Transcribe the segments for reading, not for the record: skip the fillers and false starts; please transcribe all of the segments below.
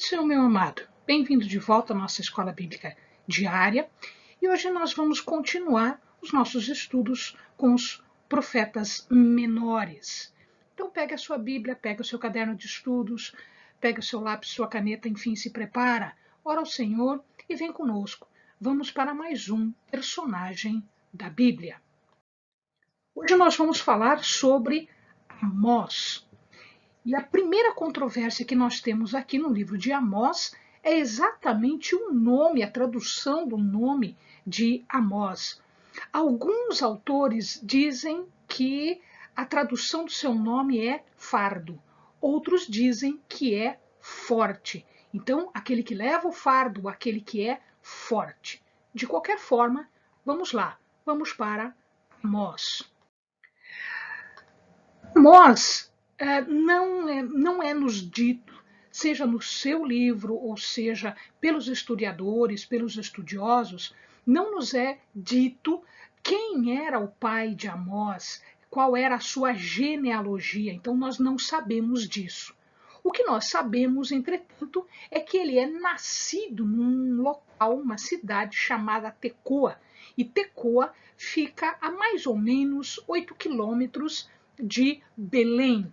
Senhor meu amado, bem-vindo de volta à nossa escola bíblica diária e hoje nós vamos continuar os nossos estudos com os profetas menores. Então pega a sua Bíblia, pega o seu caderno de estudos, pega o seu lápis, sua caneta, enfim, se prepara, ora ao Senhor e vem conosco. Vamos para mais um personagem da Bíblia. Hoje nós vamos falar sobre Amós. E a primeira controvérsia que nós temos aqui no livro de Amós é exatamente o nome, a tradução do nome de Amós. Alguns autores dizem que a tradução do seu nome é fardo, outros dizem que é forte. Então, aquele que leva o fardo, aquele que é forte. De qualquer forma, vamos lá, vamos para Amós. Amós não é nos dito, seja no seu livro, ou seja pelos historiadores, pelos estudiosos, não nos é dito quem era o pai de Amós, qual era a sua genealogia, então nós não sabemos disso. O que nós sabemos, entretanto, é que ele é nascido num local, uma cidade chamada Tecoa, e Tecoa fica a mais ou menos 8 quilômetros de Belém.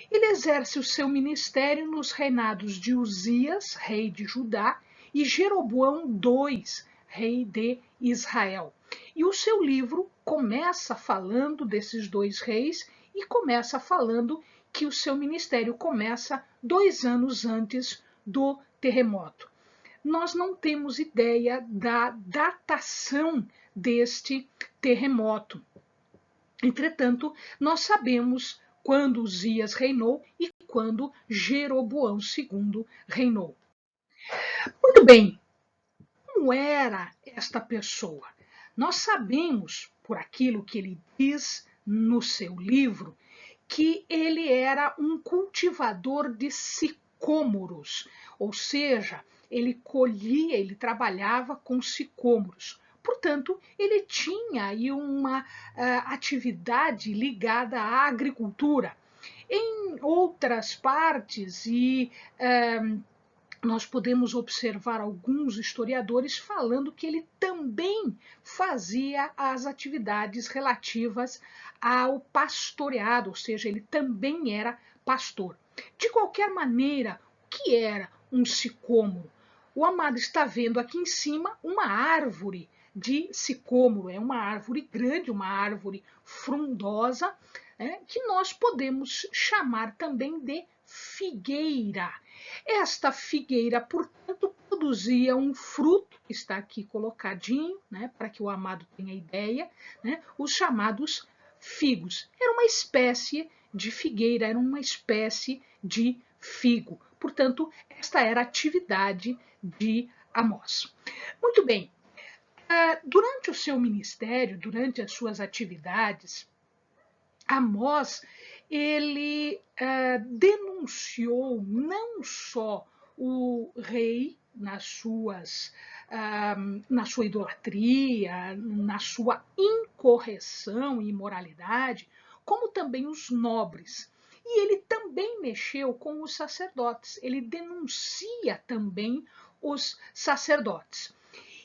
Ele exerce o seu ministério nos reinados de Uzias, rei de Judá, e Jeroboão II, rei de Israel. E o seu livro começa falando desses dois reis e começa falando que o seu ministério começa 2 anos antes do terremoto. Nós não temos ideia da datação deste terremoto. Entretanto, nós sabemos quando Uzias reinou e quando Jeroboão II reinou. Muito bem, como era esta pessoa? Nós sabemos, por aquilo que ele diz no seu livro, que ele era um cultivador de sicômoros, ou seja, ele colhia, ele trabalhava com sicômoros. Portanto, ele tinha aí uma atividade ligada à agricultura. Em outras partes, nós podemos observar alguns historiadores falando que ele também fazia as atividades relativas ao pastoreado, ou seja, ele também era pastor. De qualquer maneira, o que era um sicômoro? O amado está vendo aqui em cima uma árvore de sicômoro, é uma árvore grande, uma árvore frondosa, que nós podemos chamar também de figueira. Esta figueira, portanto, produzia um fruto, que está aqui colocadinho, para que o amado tenha ideia, os chamados figos. Era uma espécie de figueira, era uma espécie de figo. Portanto, esta era a atividade de Amós. Muito bem, durante o seu ministério, durante as suas atividades, Amós ele denunciou não só o rei na sua idolatria, na sua incorreção e imoralidade, como também os nobres. E ele também mexeu com os sacerdotes, ele denuncia também os sacerdotes.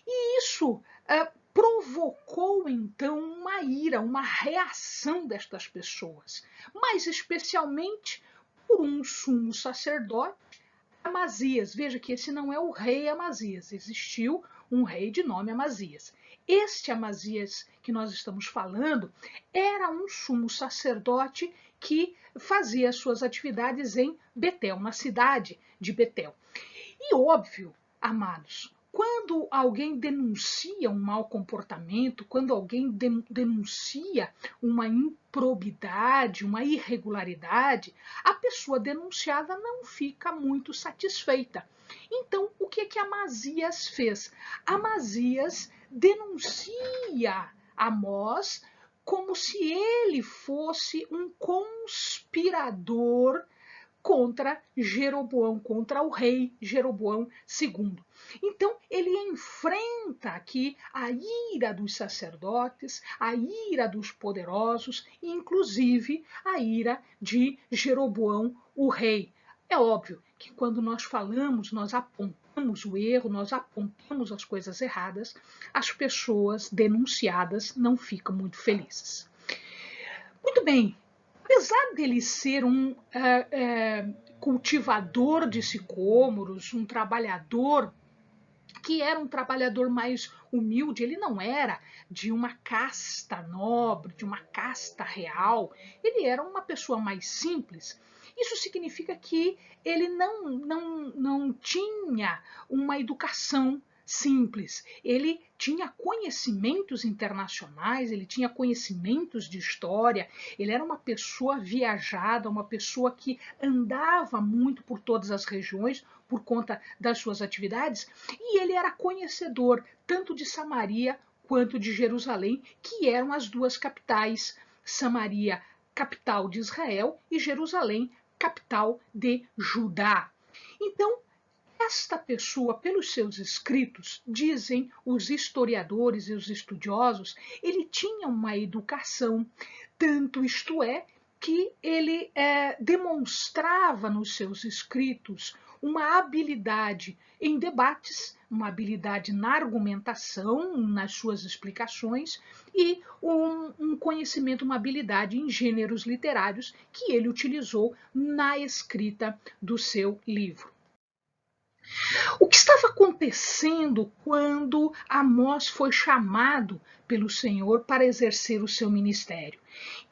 E isso provocou então uma ira, uma reação destas pessoas, mais especialmente por um sumo sacerdote, Amazias. Veja que esse não é o rei Amazias, existiu um rei de nome Amazias. Este Amazias que nós estamos falando era um sumo sacerdote que fazia suas atividades em Betel, na cidade de Betel. E óbvio, amados, quando alguém denuncia um mau comportamento, quando alguém denuncia uma improbidade, uma irregularidade, a pessoa denunciada não fica muito satisfeita. Então, o que Amazias fez? Amazias denuncia Amós como se ele fosse um conspirador contra Jeroboão, contra o rei Jeroboão II. Então, ele enfrenta aqui a ira dos sacerdotes, a ira dos poderosos, e inclusive a ira de Jeroboão, o rei. É óbvio que quando nós falamos, nós apontamos o erro, nós apontamos as coisas erradas, as pessoas denunciadas não ficam muito felizes. Muito bem, apesar dele ser um cultivador de sicômoros, um trabalhador que era um trabalhador mais humilde, ele não era de uma casta nobre, de uma casta real, ele era uma pessoa mais simples. Isso significa que ele não tinha uma educação simples, ele tinha conhecimentos internacionais, ele tinha conhecimentos de história, ele era uma pessoa viajada, uma pessoa que andava muito por todas as regiões por conta das suas atividades, e ele era conhecedor tanto de Samaria quanto de Jerusalém, que eram as duas capitais, Samaria, capital de Israel, e Jerusalém, capital de Judá. Então, esta pessoa, pelos seus escritos, dizem os historiadores e os estudiosos, ele tinha uma educação, tanto isto é, que ele demonstrava nos seus escritos uma habilidade em debates, uma habilidade na argumentação, nas suas explicações, e um conhecimento, uma habilidade em gêneros literários que ele utilizou na escrita do seu livro. O que estava acontecendo quando Amós foi chamado pelo Senhor para exercer o seu ministério?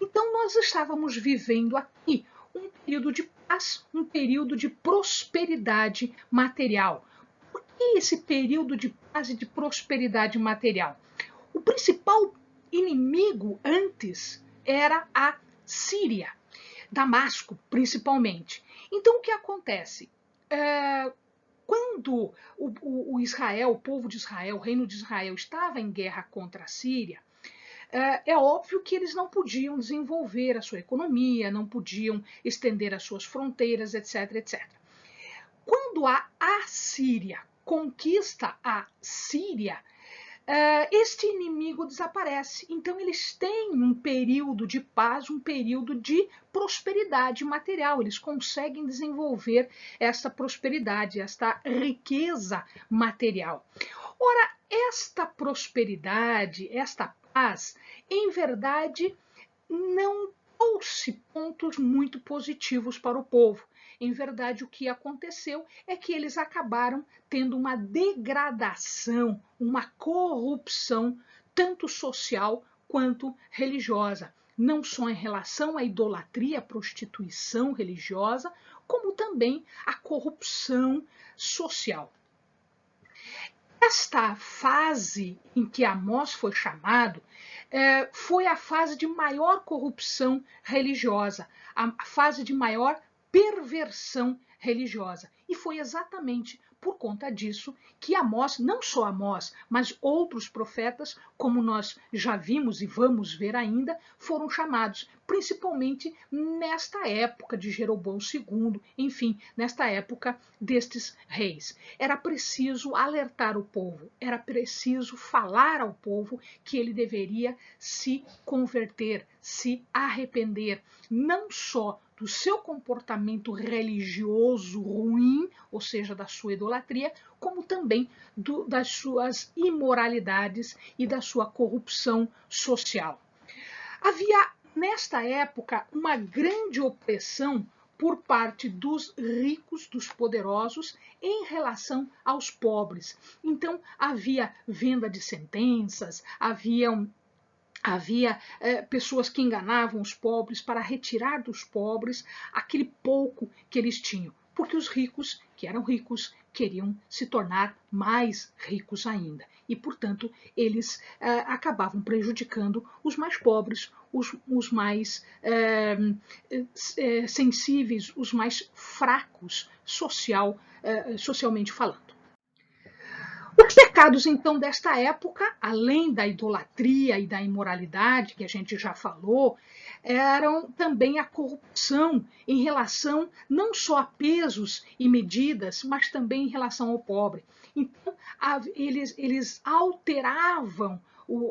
Então, nós estávamos vivendo aqui um período de paz, um período de prosperidade material. Por que esse período de paz e de prosperidade material? O principal inimigo antes era a Síria, Damasco, principalmente. Então, o que acontece? Quando o Israel, o povo de Israel, o reino de Israel estava em guerra contra a Síria, é óbvio que eles não podiam desenvolver a sua economia, não podiam estender as suas fronteiras, etc, etc. Quando a Assíria conquista a Síria, este inimigo desaparece. Então, eles têm um período de paz, um período de prosperidade material. Eles conseguem desenvolver esta prosperidade, esta riqueza material. Ora, esta prosperidade, esta paz, em verdade, não trouxe pontos muito positivos para o povo. Em verdade, o que aconteceu é que eles acabaram tendo uma degradação, uma corrupção, tanto social quanto religiosa. Não só em relação à idolatria, à prostituição religiosa, como também à corrupção social. Esta fase em que Amós foi chamado foi a fase de maior corrupção religiosa, a fase de maior perversão religiosa. E foi exatamente por conta disso que Amós, não só Amós, mas outros profetas, como nós já vimos e vamos ver ainda, foram chamados, principalmente nesta época de Jeroboão II, enfim, nesta época destes reis. Era preciso alertar o povo, era preciso falar ao povo que ele deveria se converter, se arrepender, não só do seu comportamento religioso ruim, ou seja, da sua idolatria, como também das suas imoralidades e da sua corrupção social. Havia, nesta época, uma grande opressão por parte dos ricos, dos poderosos, em relação aos pobres. Então, havia venda de sentenças, havia pessoas que enganavam os pobres para retirar dos pobres aquele pouco que eles tinham, porque os ricos, que eram ricos, queriam se tornar mais ricos ainda. E, portanto, eles acabavam prejudicando os mais pobres, os mais sensíveis, os mais fracos socialmente falando. Os pecados, então, desta época, além da idolatria e da imoralidade, que a gente já falou, eram também a corrupção em relação não só a pesos e medidas, mas também em relação ao pobre. Então, eles alteravam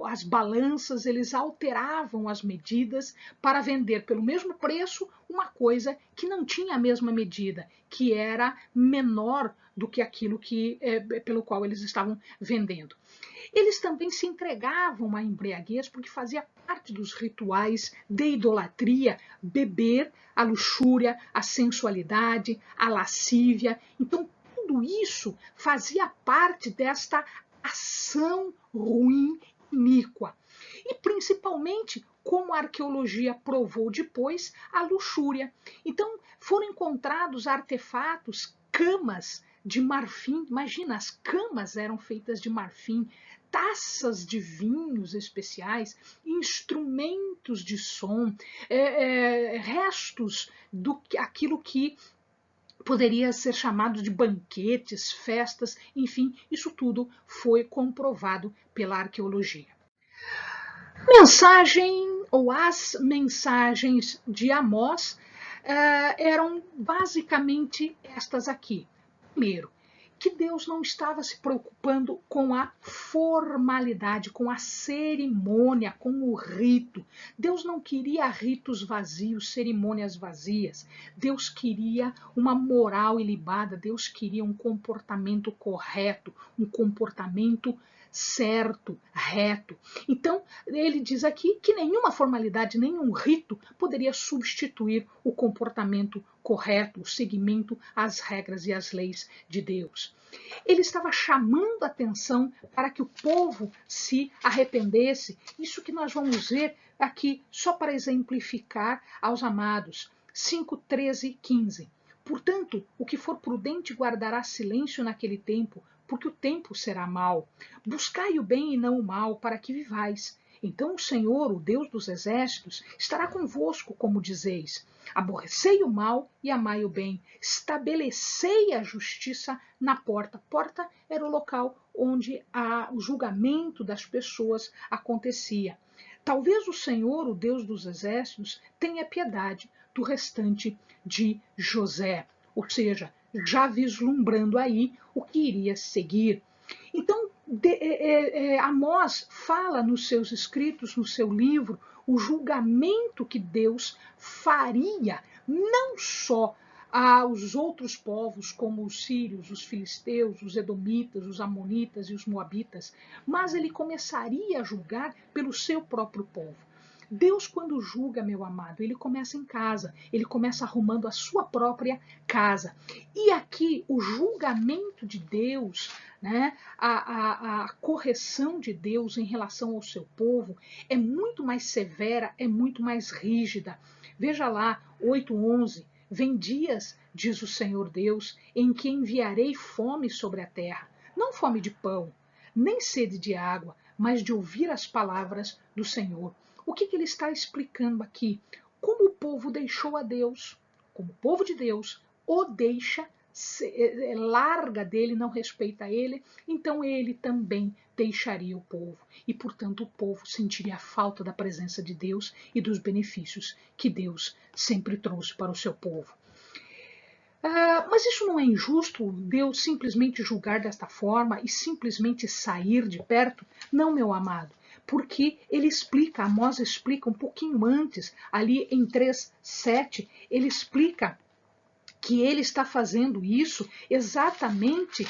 as balanças, eles alteravam as medidas para vender pelo mesmo preço uma coisa que não tinha a mesma medida, que era menor do que aquilo pelo qual eles estavam vendendo. Eles também se entregavam à embriaguez porque fazia parte dos rituais de idolatria beber, a luxúria, a sensualidade, a lascívia. Então, tudo isso fazia parte desta ação ruim, iníqua. E principalmente, como a arqueologia provou depois, a luxúria. Então, foram encontrados artefatos, camas de marfim. Imagina, as camas eram feitas de marfim, taças de vinhos especiais, instrumentos de som, restos do aquilo que poderia ser chamado de banquetes, festas, enfim, isso tudo foi comprovado pela arqueologia. Mensagem ou as mensagens de Amós eram basicamente estas aqui. Primeiro, que Deus não estava se preocupando com a formalidade, com a cerimônia, com o rito. Deus não queria ritos vazios, cerimônias vazias. Deus queria uma moral ilibada, Deus queria um comportamento correto, um comportamento certo, reto. Então, ele diz aqui que nenhuma formalidade, nenhum rito poderia substituir o comportamento correto, o seguimento às regras e às leis de Deus. Ele estava chamando a atenção para que o povo se arrependesse. Isso que nós vamos ver aqui, só para exemplificar aos amados. 5, 13, 15. Portanto, o que for prudente guardará silêncio naquele tempo, porque o tempo será mau. Buscai o bem e não o mal, para que vivais. Então o Senhor, o Deus dos exércitos, estará convosco, como dizeis. Aborrecei o mal e amai o bem. Estabelecei a justiça na porta. Porta era o local onde o julgamento das pessoas acontecia. Talvez o Senhor, o Deus dos exércitos, tenha piedade do restante de José. Ou seja, já vislumbrando aí o que iria seguir. Então, Amós fala nos seus escritos, no seu livro, o julgamento que Deus faria, não só aos outros povos, como os sírios, os filisteus, os edomitas, os amonitas e os moabitas, mas ele começaria a julgar pelo seu próprio povo. Deus, quando julga, meu amado, ele começa em casa, ele começa arrumando a sua própria casa. E aqui o julgamento de Deus, né, a correção de Deus em relação ao seu povo é muito mais severa, é muito mais rígida. Veja lá, 8:11, vem dias, diz o Senhor Deus, em que enviarei fome sobre a terra, não fome de pão, nem sede de água, mas de ouvir as palavras do Senhor. O que ele está explicando aqui? Como o povo deixou a Deus, como o povo de Deus o deixa, larga dele, não respeita ele, então ele também deixaria o povo. E, portanto, o povo sentiria a falta da presença de Deus e dos benefícios que Deus sempre trouxe para o seu povo. Mas isso não é injusto, Deus simplesmente julgar desta forma e simplesmente sair de perto? Não, meu amado. Porque ele explica, Amós explica um pouquinho antes, ali em 3:7, ele explica que ele está fazendo isso exatamente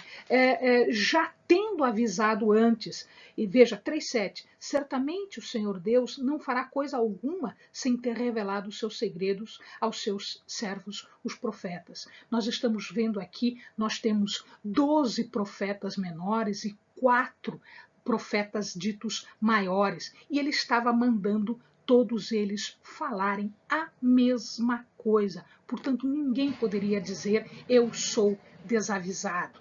já tendo avisado antes. E veja, 3:7, certamente o Senhor Deus não fará coisa alguma sem ter revelado os seus segredos aos seus servos, os profetas. Nós estamos vendo aqui, nós temos 12 profetas menores e 4 profetas ditos maiores, e ele estava mandando todos eles falarem a mesma coisa. Portanto, ninguém poderia dizer eu sou desavisado.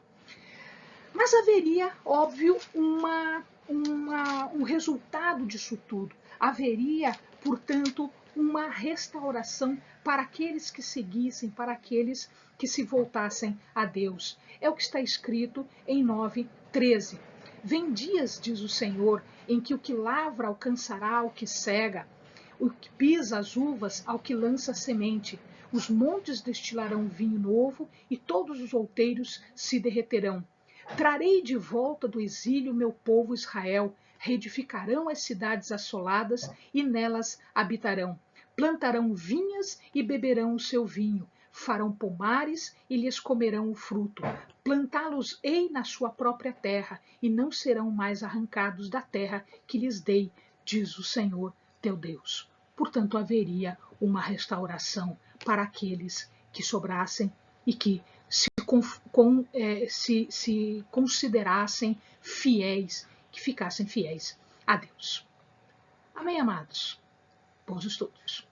Mas haveria, óbvio, um resultado disso tudo. Haveria, portanto, uma restauração para aqueles que seguissem, para aqueles que se voltassem a Deus. É o que está escrito em 9:13. Vem dias, diz o Senhor, em que o que lavra alcançará o que cega, o que pisa as uvas ao que lança semente. Os montes destilarão vinho novo e todos os outeiros se derreterão. Trarei de volta do exílio meu povo Israel, reedificarão as cidades assoladas e nelas habitarão. Plantarão vinhas e beberão o seu vinho, farão pomares e lhes comerão o fruto. Plantá-los-ei na sua própria terra, e não serão mais arrancados da terra que lhes dei, diz o Senhor teu Deus. Portanto, haveria uma restauração para aqueles que sobrassem e que se considerassem fiéis, que ficassem fiéis a Deus. Amém, amados? Bons estudos.